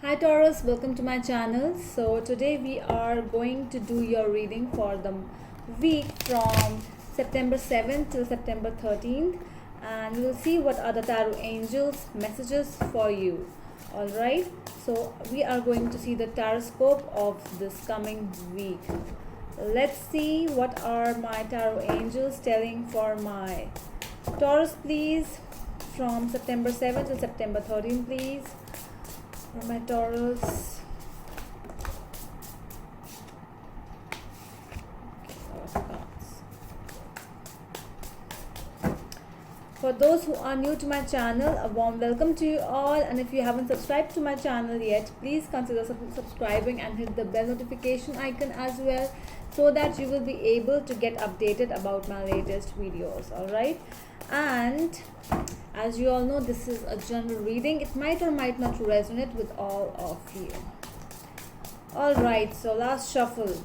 Hi Taurus, welcome to my channel. So today we are going to do your reading for the week from September 7th till September 13th, and we'll see what are the tarot angels messages for you. All right. So we are going to see the taroscope of this coming week. Let's see what are my tarot angels telling for my Taurus, please, from September 7th to September 13th, please. For my Taurus. For those who are new to my channel, a warm welcome to you all, and if you haven't subscribed to my channel yet, please consider subscribing and hit the bell notification icon as well, so that you will be able to get updated about my latest videos. Alright, and as you all know, this is a general reading. It might or might not resonate with all of you. Alright, so last shuffle.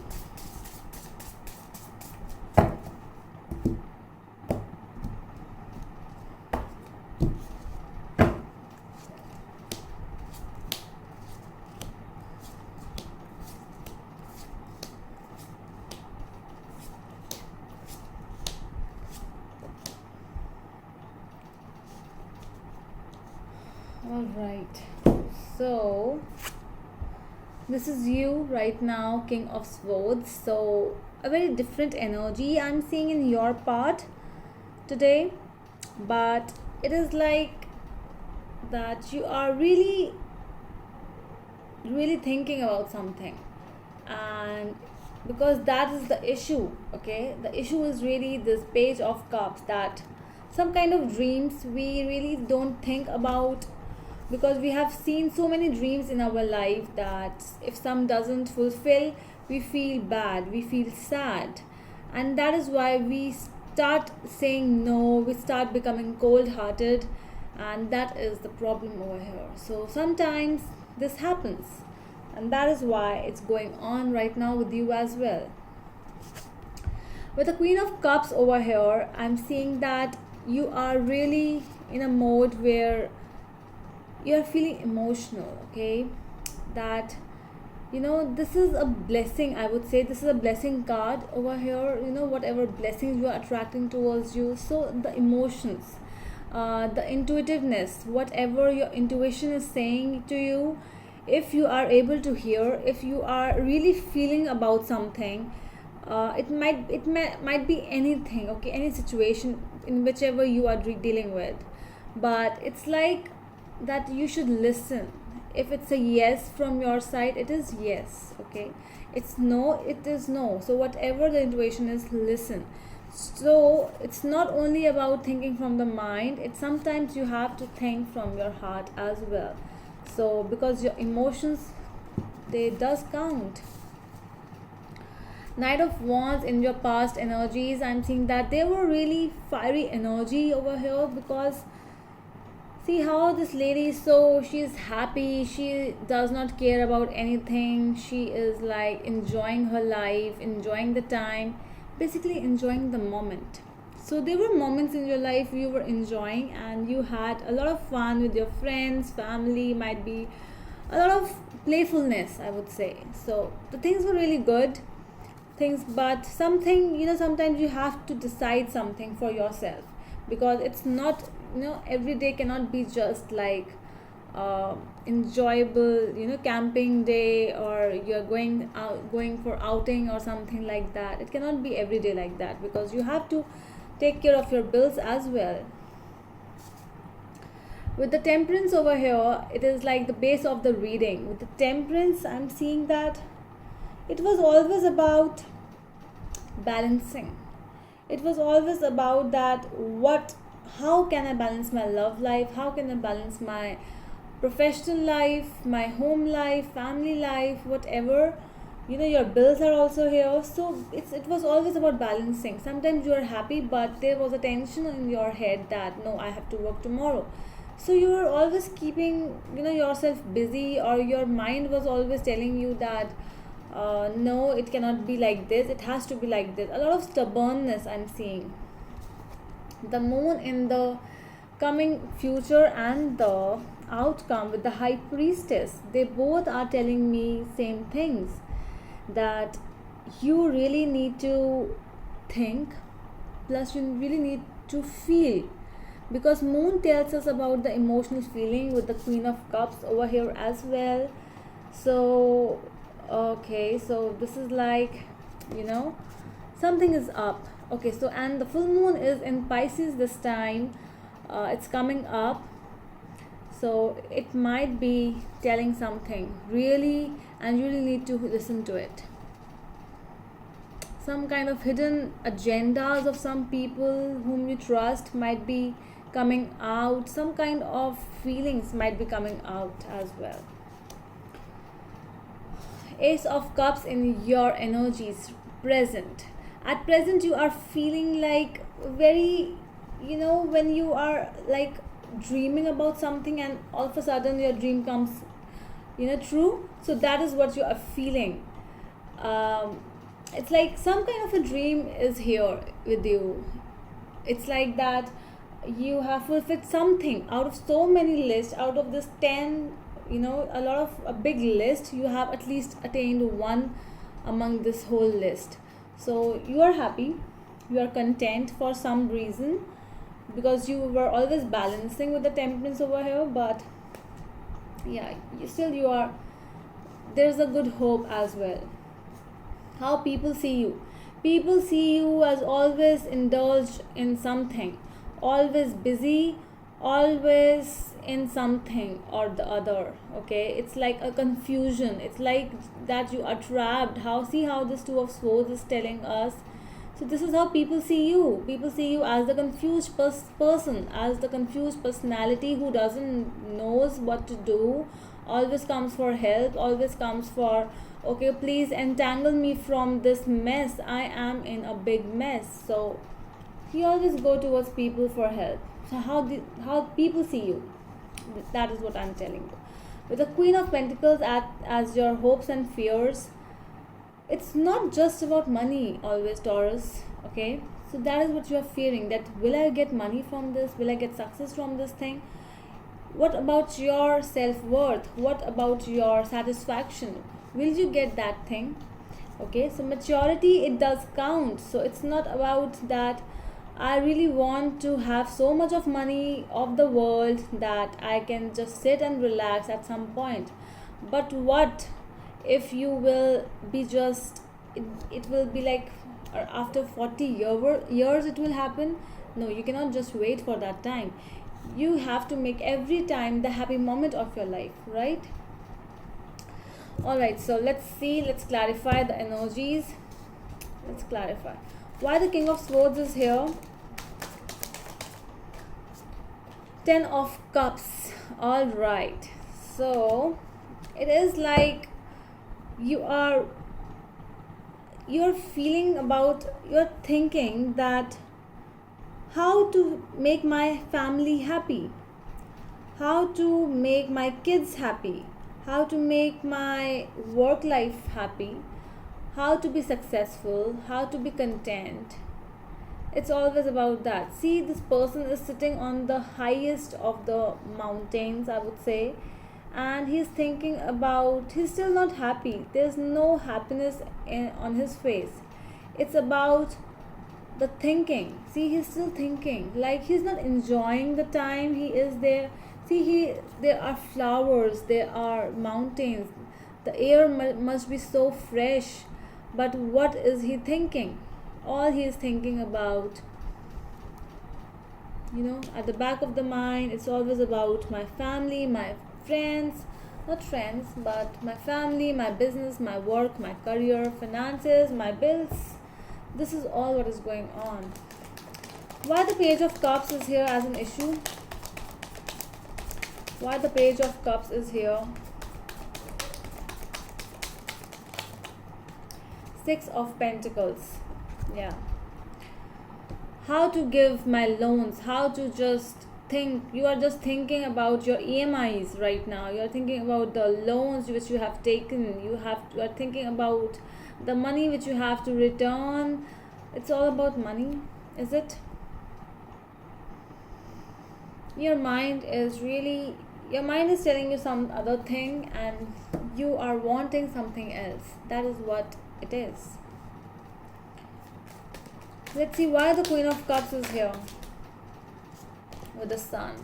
Alright, so this is you right now, King of Swords. So a very different energy I'm seeing in your part today, but it is like that you are really thinking about something, and because that is the issue. Okay, the issue is really this Page of Cups, that some kind of dreams we really don't think about, because we have seen so many dreams in our life that if some doesn't fulfill, we feel bad, we feel sad, and that is why we start saying no, we start becoming cold hearted, and that is the problem over here. So sometimes this happens, and that is why it's going on right now with you as well. With the Queen of Cups over here, I'm seeing that you are really in a mode where you are feeling emotional. Okay, that this is a blessing. I would say this is a blessing card over here. Whatever blessings you are attracting towards you, so the emotions, the intuitiveness, whatever your intuition is saying to you, if you are able to hear, if you are really feeling about something, it might be anything. Okay, any situation in whichever you are dealing with, but it's like that you should listen. If it's a yes from your side, it is yes. Okay, it's no, it is no. So whatever the intuition is, listen. So it's not only about thinking from the mind, it's sometimes you have to think from your heart as well. So because your emotions, they does count. Knight of Wands, in your past energies, I'm seeing that they were really fiery energy over here, because see how this lady is, so she's happy, she does not care about anything, she is like enjoying her life, enjoying the time, basically enjoying the moment. So there were moments in your life you were enjoying, and you had a lot of fun with your friends, family, might be a lot of playfulness, I would say. So the things were really good things, but something, sometimes you have to decide something for yourself, because it's not, every day cannot be just like enjoyable, camping day, or you're going for outing or something like that. It cannot be every day like that, because you have to take care of your bills as well. With the Temperance over here, it is like the base of the reading. With the Temperance, I'm seeing that it was always about balancing. It was always about that, how can I balance my love life, how can I balance my professional life, my home life, family life, whatever. Your bills are also here, so it was always about balancing. Sometimes you are happy, but there was a tension in your head that no, I have to work tomorrow. So you were always keeping yourself busy, or your mind was always telling you that no, it cannot be like this, it has to be like this. A lot of stubbornness I'm seeing. The moon in the coming future, and the outcome with the high priestess. They both are telling me same things, that you really need to think, plus you really need to feel, because moon tells us about the emotional feeling with the queen of cups over here as well. So okay, so this is like, you know, something is up. Okay, so and the full moon is in Pisces this time. It's coming up, so it might be telling something really, and you really need to listen to it. Some kind of hidden agendas of some people whom you trust might be coming out. Some kind of feelings might be coming out as well. Ace of Cups in your energies present. At present, you are feeling like very, you know, when you are like dreaming about something and all of a sudden your dream comes, you know, true. So that is what you are feeling. It's like some kind of a dream is here with you. It's like that you have fulfilled something out of so many lists. Out of this 10, you know, a big list, you have at least attained one among this whole list. So you are happy, you are content for some reason, because you were always balancing with the temperance over here. But yeah, you are, there's a good hope as well. How people see you, people see you as always indulged in something, always busy, always in something or the other. Okay, it's like a confusion, it's like that you are trapped. How, see how this two of swords is telling us. So this is how people see you. People see you as the confused person, as the confused personality who doesn't knows what to do, always comes for help, always comes for, okay, please entangle me from this mess, I am in a big mess. So you always go towards people for help. So how people see you, that is what I'm telling you. With the Queen of Pentacles as your hopes and fears, it's not just about money always, Taurus. Okay, so that is what you are fearing, that will I get money from this, will I get success from this thing. What about your self-worth? What about your satisfaction? Will you get that thing? Okay, so maturity, it does count. So it's not about that I really want to have so much of money of the world that I can just sit and relax at some point. But what if you will be just, it will be like after 40 years it will happen? No, you cannot just wait for that time. You have to make every time the happy moment of your life, right? Alright, so let's see, let's clarify the energies. Let's clarify why the King of Swords is here. 10 of Cups. Alright, so it is like you're feeling about, you're thinking that how to make my family happy, how to make my kids happy, how to make my work life happy, how to be successful, how to be content. It's always about that. See, this person is sitting on the highest of the mountains, I would say, and he's thinking about, he's still not happy. There's no happiness on his face. It's about the thinking. See, he's still thinking, like he's not enjoying the time he is there. See, there are flowers, there are mountains, the air must be so fresh, but what is he thinking? All he is thinking about, you know, at the back of the mind, it's always about my family, my friends, not friends, but my family, my business, my work, my career, finances, my bills. This is all what is going on. Why the Page of Cups is here as an issue? Why the Page of Cups is here? 6 of Pentacles. Yeah. How to give my loans, how to just think. You are just thinking about your EMIs right now. You are thinking about the loans which you have taken. You are thinking about the money which you have to return. It's all about money, is it? Your mind is really your mind is telling you some other thing and you are wanting something else. That is what it is. Let's see why the Queen of Cups is here with the Sun.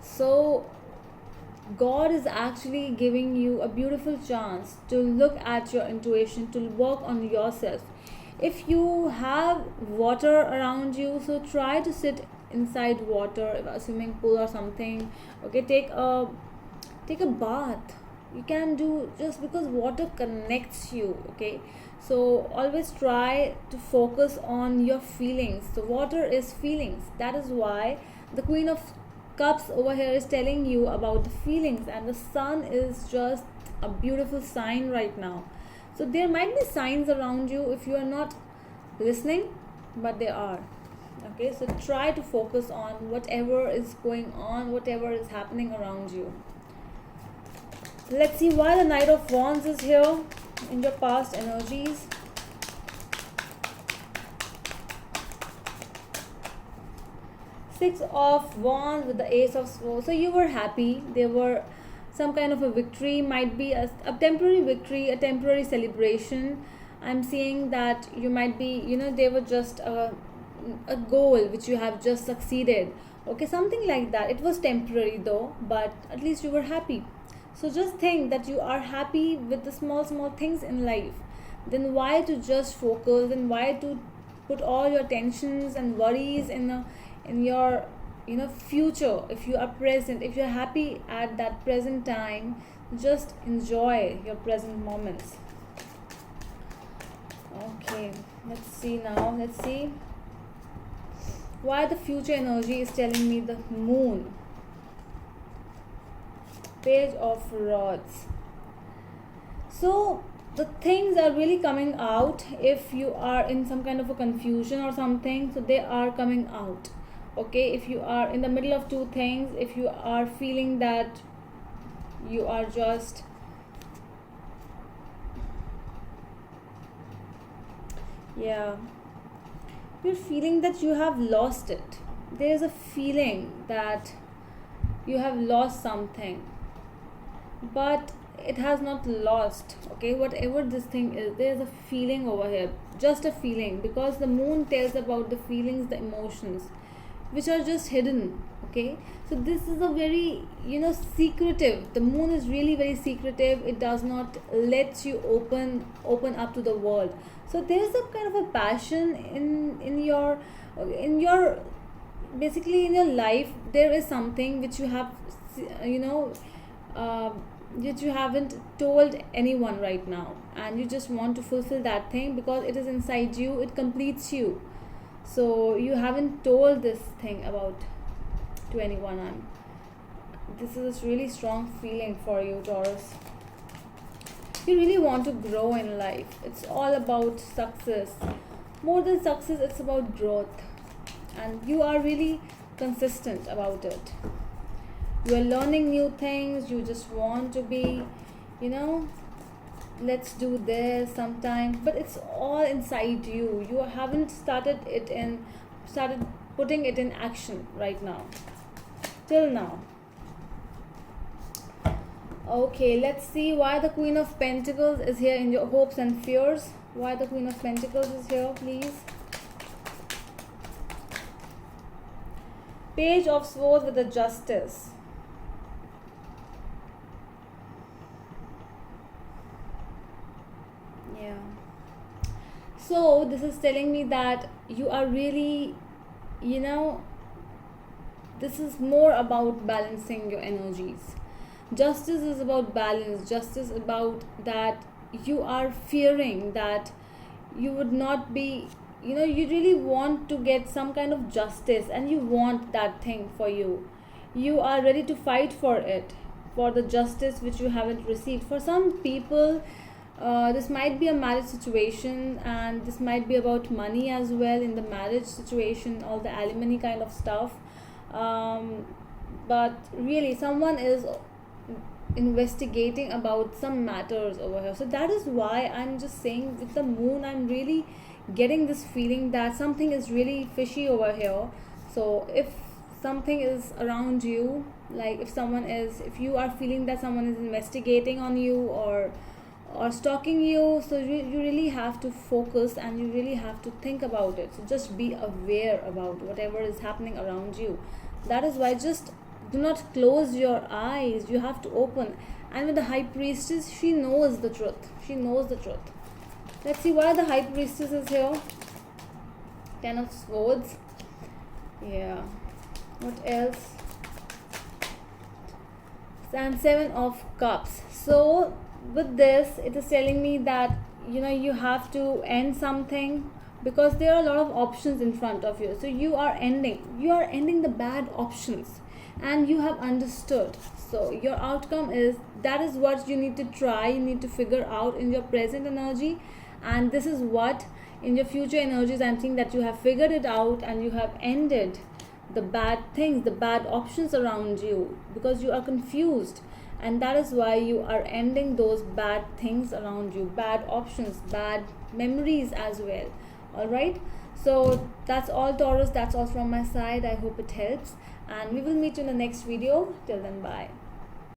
So God is actually giving you a beautiful chance to look at your intuition, to work on yourself. If you have water around you, so try to sit inside water, a swimming pool or something. Okay, take a bath. You can do, just because water connects you. Okay, so always try to focus on your feelings. So water is feelings. That is why the Queen of Cups over here is telling you about the feelings, and the Sun is just a beautiful sign right now. So there might be signs around you if you are not listening, but they are. Okay, so try to focus on whatever is going on, whatever is happening around you. Let's see why the Knight of Wands is here in your past energies. Six of Wands with the Ace of Swords. So you were happy. There were some kind of a victory, might be a temporary victory, a temporary celebration. I'm seeing that you might be, they were just a goal which you have just succeeded. Okay, something like that. It was temporary though, but at least you were happy. So just think that you are happy with the small things in life. Then why to just focus, and why to put all your tensions and worries in your future? If you are present, if you're happy at that present time, just enjoy your present moments. Okay, let's see why the future energy is telling me the Moon. Page of Rods. So the things are really coming out. If you are in some kind of a confusion or something, so they are coming out. Okay, if you are in the middle of two things, if you are feeling that you are just you're feeling that you have lost it. There is a feeling that you have lost something, but it has not lost. Okay, whatever this thing is, there is a feeling over here, just a feeling, because the Moon tells about the feelings, the emotions which are just hidden. Okay, so this is a very secretive, the Moon is really very secretive. It does not let you open up to the world. So there is a kind of a passion in your basically in your life. There is something which you have that you haven't told anyone right now, and you just want to fulfill that thing because it is inside you, it completes you. So you haven't told this thing about to anyone. This is a really strong feeling for you, Taurus. You really want to grow in life. It's all about success. More than success, it's about growth, and you are really consistent about it. You are learning new things. You just want to be, let's do this sometimes, but it's all inside you. You haven't started putting it in action right now, till now. Okay, let's see why the Queen of Pentacles is here in your hopes and fears. Why the Queen of Pentacles is here, please. Page of Swords with the Justice. Yeah. So this is telling me that you are really, this is more about balancing your energies. Justice is about balance. Justice about that you are fearing that you would not be, you really want to get some kind of justice, and you want that thing for you. You are ready to fight for it, for the justice which you haven't received. For some people, this might be a marriage situation, and this might be about money as well in the marriage situation, all the alimony kind of stuff. But really, someone is investigating about some matters over here. So that is why I'm just saying, with the Moon, I'm really getting this feeling that something is really fishy over here. So if something is around you, like if you are feeling that someone is investigating on you or stalking you, so you really have to focus and you really have to think about it. So just be aware about whatever is happening around you. That is why just do not close your eyes, you have to open. And with the High Priestess, she knows the truth. She knows the truth. Let's see, what are the High Priestesses here? 10 of Swords. Yeah. What else? And 7 of Cups. So with this, it is telling me that you have to end something, because there are a lot of options in front of you. So you are ending the bad options, and you have understood. So your outcome is, that is what you need to try, you need to figure out in your present energy. And this is what in your future energies, I'm seeing that you have figured it out and you have ended the bad things, the bad options around you, because you are confused. And that is why you are ending those bad things around you, bad options, bad memories as well. All right, so that's all, Taurus. That's all from my side. I hope it helps, and we will meet you in the next video. Till then, bye.